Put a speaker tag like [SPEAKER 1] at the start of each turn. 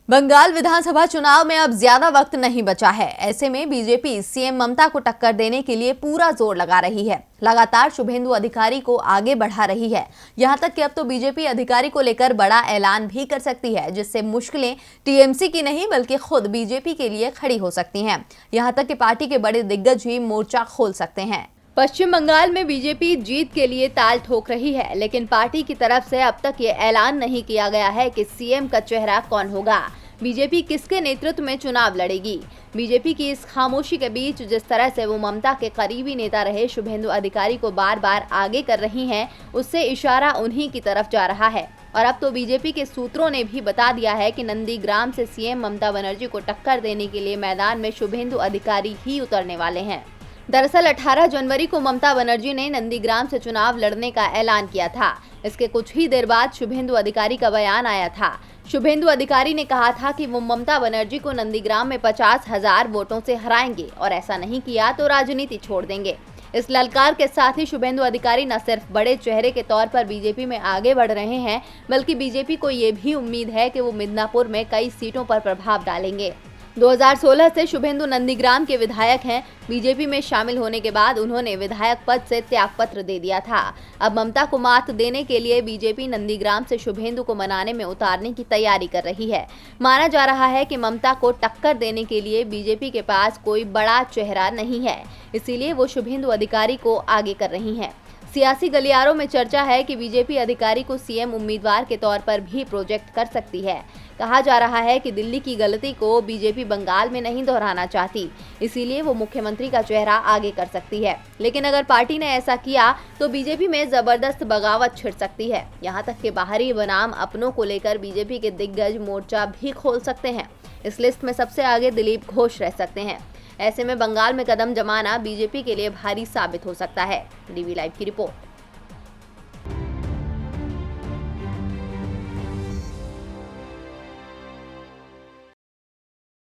[SPEAKER 1] बंगाल विधानसभा चुनाव में अब ज्यादा वक्त नहीं बचा है। ऐसे में बीजेपी सीएम ममता को टक्कर देने के लिए पूरा जोर लगा रही है। लगातार शुभेंदु अधिकारी को आगे बढ़ा रही है। यहां तक कि अब तो बीजेपी अधिकारी को लेकर बड़ा ऐलान भी कर सकती है, जिससे मुश्किलें टीएमसी की नहीं बल्कि खुद बीजेपी के लिए खड़ी हो सकती हैं। यहां तक कि पार्टी के बड़े दिग्गज ही मोर्चा खोल सकते हैं। पश्चिम बंगाल में बीजेपी जीत के लिए ताल ठोक रही है, लेकिन पार्टी की तरफ से अब तक ये ऐलान नहीं किया गया है कि सीएम का चेहरा कौन होगा, बीजेपी किसके नेतृत्व में चुनाव लड़ेगी। बीजेपी की इस खामोशी के बीच जिस तरह से वो ममता के करीबी नेता रहे शुभेंदु अधिकारी को बार बार आगे कर रही हैं, उससे इशारा उन्हीं की तरफ जा रहा है। और अब तो बीजेपी के सूत्रों ने भी बता दिया है कि नंदीग्राम से सीएम ममता बनर्जी को टक्कर देने के लिए मैदान में शुभेंदु अधिकारी ही उतरने वाले हैं। दरअसल 18 जनवरी को ममता बनर्जी ने नंदीग्राम से चुनाव लड़ने का ऐलान किया था। इसके कुछ ही देर बाद शुभेंदु अधिकारी का बयान आया था। शुभेंदु अधिकारी ने कहा था कि वो ममता बनर्जी को नंदीग्राम में 50,000 वोटों से हराएंगे और ऐसा नहीं किया तो राजनीति छोड़ देंगे। इस ललकार के साथ ही शुभेंदु अधिकारी न सिर्फ बड़े चेहरे के तौर पर बीजेपी में आगे बढ़ रहे हैं, बल्कि बीजेपी को ये भी उम्मीद है कि वो मिदनापुर में कई सीटों पर प्रभाव डालेंगे। 2016 से शुभेंदु नंदीग्राम के विधायक हैं। बीजेपी में शामिल होने के बाद उन्होंने विधायक पद से त्यागपत्र दे दिया था। अब ममता को मात देने के लिए बीजेपी नंदीग्राम से शुभेंदु को मनाने में उतारने की तैयारी कर रही है। माना जा रहा है कि ममता को टक्कर देने के लिए बीजेपी के पास कोई बड़ा चेहरा नहीं है, इसीलिए वो शुभेंदु अधिकारी को आगे कर रही हैं। सियासी गलियारों में चर्चा है कि बीजेपी अधिकारी को सीएम उम्मीदवार के तौर पर भी प्रोजेक्ट कर सकती है। कहा जा रहा है कि दिल्ली की गलती को बीजेपी बंगाल में नहीं दोहराना चाहती, इसीलिए वो मुख्यमंत्री का चेहरा आगे कर सकती है। लेकिन अगर पार्टी ने ऐसा किया तो बीजेपी में जबरदस्त बगावत छिड़ सकती है। यहाँ तक कि बाहरी बनाम अपनों को लेकर बीजेपी के दिग्गज मोर्चा भी खोल सकते हैं। इस लिस्ट में सबसे आगे दिलीप घोष रह सकते हैं। ऐसे में बंगाल में कदम जमाना बीजेपी के लिए भारी साबित हो सकता है। डीवी लाइव की रिपोर्ट।